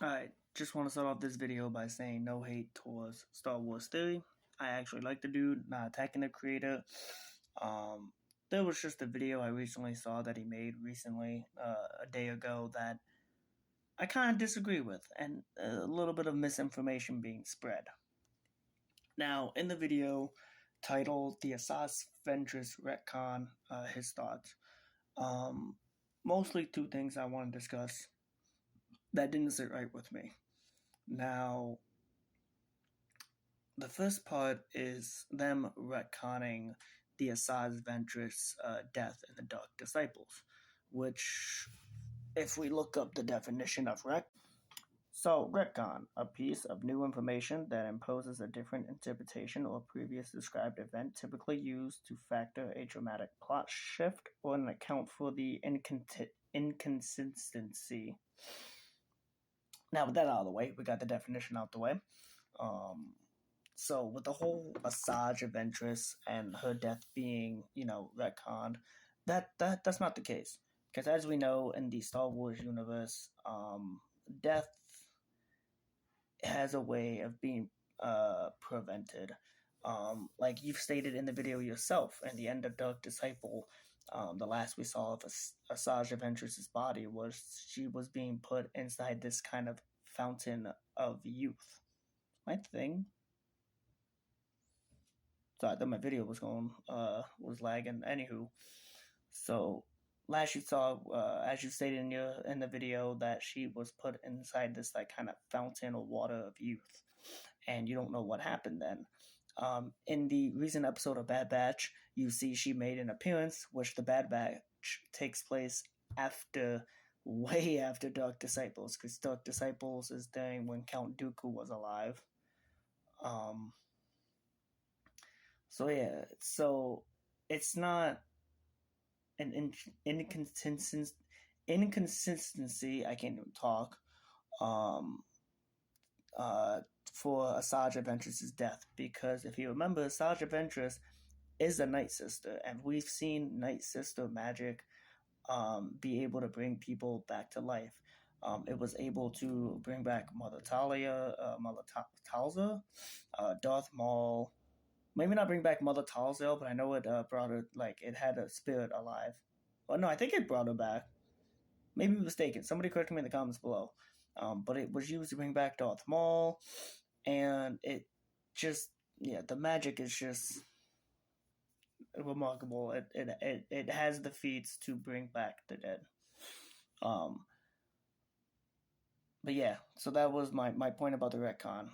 Alright, just want to start off this video by saying no hate towards Star Wars Theory. I actually like the dude, not attacking the creator. Um, there was just a video I recently saw that he made recently, a day ago, that I kind of disagree with, and a little bit of misinformation being spread. Now, in the video titled The Aajii Ventress RetCon, his thoughts. Mostly two things I want to discuss that didn't sit right with me. Now, the first part is them retconning the Aajii Ventress death in the Dark Disciples, which, if we look up the definition of retcon, a piece of new information that imposes a different interpretation or previous described event, typically used to factor a dramatic plot shift or an account for the inconsistency. Now, with that out of the way, we got the definition out the way. So with the whole Aajii Ventress and her death being, retconned, that's not the case. Because as we know in the Star Wars universe, death has a way of being prevented. Like you've stated in the video yourself, in the end of Dark Disciple, the last we saw of Aajii Ventress's body was she was being put inside this kind of fountain of youth. My thing. So I thought my video was was lagging. Anywho, so last you saw, as you stated in the video, that she was put inside this like kind of fountain or water of youth, and you don't know what happened then. In the recent episode of Bad Batch, you see she made an appearance, which the Bad Batch takes place way after Dark Disciples, because Dark Disciples is during when Count Dooku was alive. So yeah, so it's not an inconsistency. I can't even talk. For Aajii Ventress's death, because if you remember, Aajii Ventress is a Night Sister, and we've seen Night Sister magic be able to bring people back to life. It was able to bring back Mother Talia, Mother Talza, Darth Maul. Maybe not bring back Mother Talzell, but I know it brought her, like, it had a spirit alive. Well, no, I think it brought her back. Maybe mistaken. Somebody correct me in the comments below. But it was used to bring back Darth Maul, and it just, the magic is just remarkable. It has the feats to bring back the dead. But yeah, so that was my point about the retcon.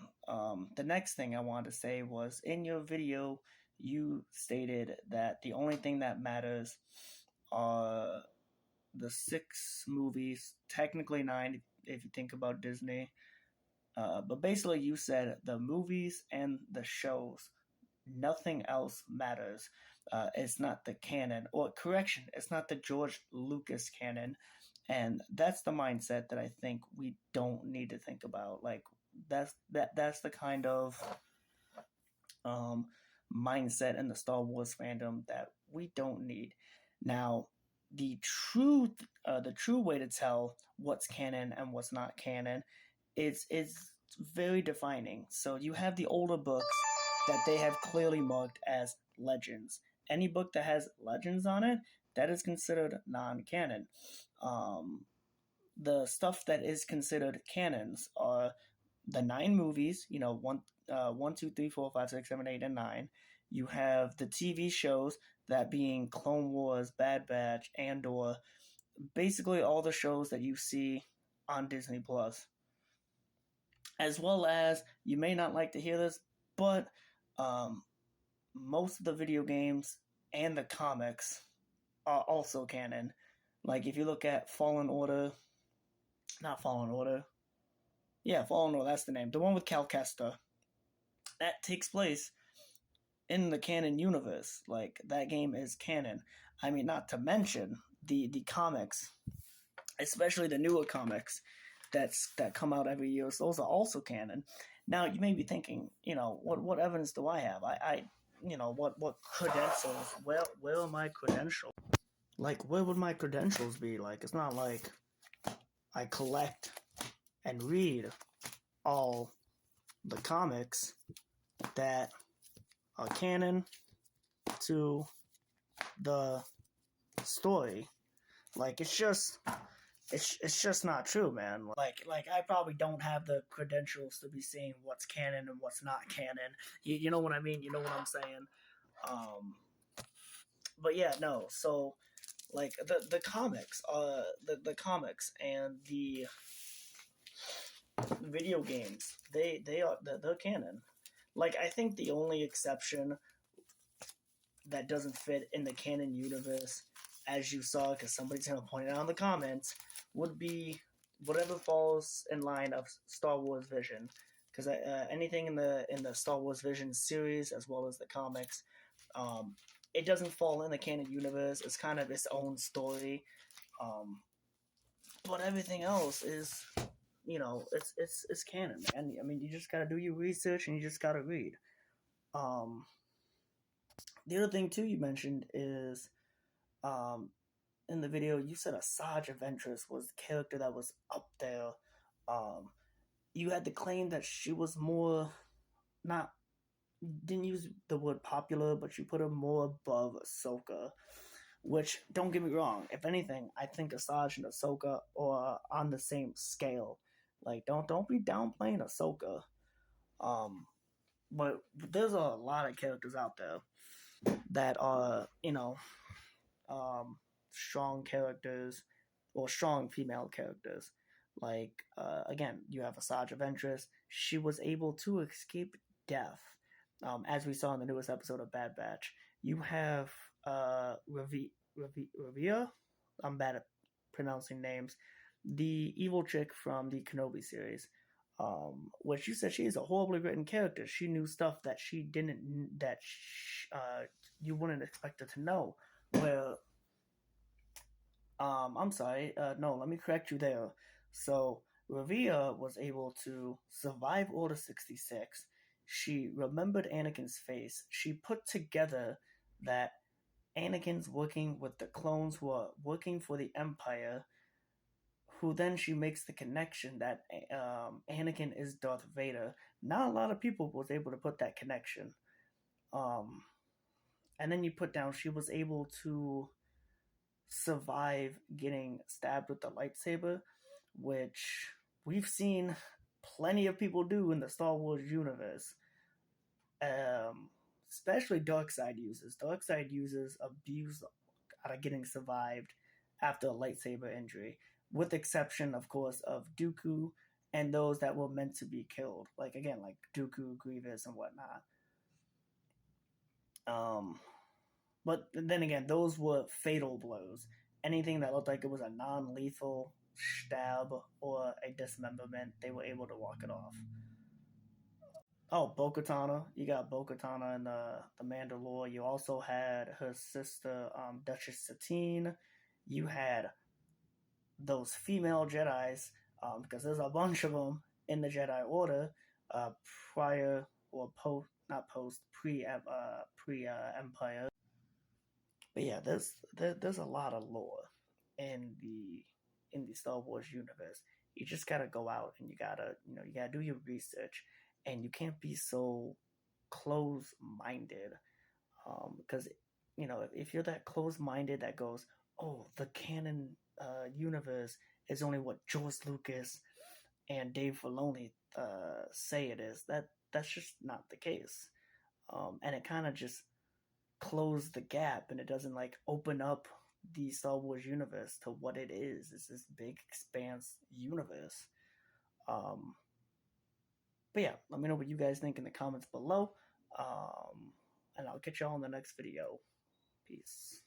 The next thing I wanted to say was, in your video, you stated that the only thing that matters are the 6 movies, technically 9 if you think about Disney. But basically you said the movies and the shows, nothing else matters. It's not the canon, or correction, it's not the George Lucas canon. And that's the mindset that I think we don't need to think about. Like that's the kind of mindset in the Star Wars fandom that we don't need. Now, the true way to tell what's canon and what's not canon is very defining. So you have the older books that they have clearly marked as legends. Any book that has legends on it, that is considered non-canon. The stuff that is considered canons are the 9 movies, 1, 2, 3, 4, 5, 6, 7, 8, and 9. You have the TV shows, that being Clone Wars, Bad Batch, Andor, basically all the shows that you see on Disney Plus. As well as, you may not like to hear this, but most of the video games and the comics are also canon. Like if you look at Fallen Order, Fallen Order, that's the name. The one with Cal Kestis. That takes place in the canon universe. Like, that game is canon. I mean, not to mention the comics, especially the newer comics that come out every year. So those are also canon. Now, you may be thinking, what evidence do I have? What credentials? Where are my credentials? Like, where would my credentials be? Like, it's not like I collect and read all the comics that are canon to the story. Like, it's just not true, man. Like I probably don't have the credentials to be saying what's canon and what's not canon. You know what I mean? You know what I'm saying? But yeah, no. So like the comics, the comics and the video games, they're canon. Like, I think the only exception that doesn't fit in the canon universe, as you saw, because somebody's gonna point it out in the comments, would be whatever falls in line of Star Wars Vision. Because anything in the Star Wars Vision series, as well as the comics, it doesn't fall in the canon universe. It's kind of its own story. But everything else is, it's canon, man. I mean, you just gotta do your research and you just gotta read. The other thing too you mentioned is, in the video you said Aajii Ventress was the character that was up there. You had to claim that she was more, not, didn't use the word popular, but you put her more above Ahsoka. Which, don't get me wrong, if anything, I think Aajii and Ahsoka are on the same scale. Like, don't be downplaying Ahsoka. But there's a lot of characters out there that are, strong characters, or strong female characters. Like, again, you have Aajii Ventress. She was able to escape death, as we saw in the newest episode of Bad Batch. You have Revia. I'm bad at pronouncing names. The evil chick from the Kenobi series. Which you said she is a horribly written character. She knew stuff that she didn't, you wouldn't expect her to know. Where, I'm sorry, no, let me correct you there. So, Revia was able to survive Order 66. She remembered Anakin's face. She put together that Anakin's working with the clones who are working for the Empire, who then she makes the connection that Anakin is Darth Vader. Not a lot of people was able to put that connection. And then you put down she was able to survive getting stabbed with the lightsaber, which we've seen plenty of people do in the Star Wars universe. Especially Darkseid users. Darkseid users abuse out of getting survived after a lightsaber injury, with exception, of course, of Dooku and those that were meant to be killed. Like, again, like Dooku, Grievous, and whatnot. But then again, those were fatal blows. Anything that looked like it was a non-lethal stab or a dismemberment, they were able to walk it off. Oh, Bo-Katana. You got Bo-Katana in the Mandalore. You also had her sister, Duchess Satine. You had those female Jedis, because there's a bunch of them in the Jedi Order, prior or post, not post, pre-Empire. But yeah, there's a lot of lore in the Star Wars universe. You just gotta go out and you gotta do your research, and you can't be so close-minded, because if you're that close-minded that goes, oh, the canon universe is only what George Lucas and Dave Filoni say it is. That's just not the case, and it kind of just close the gap, and it doesn't like open up the Star Wars universe to what it is. It's this big expanse universe. But yeah, let me know what you guys think in the comments below. And I'll catch y'all in the next video. Peace.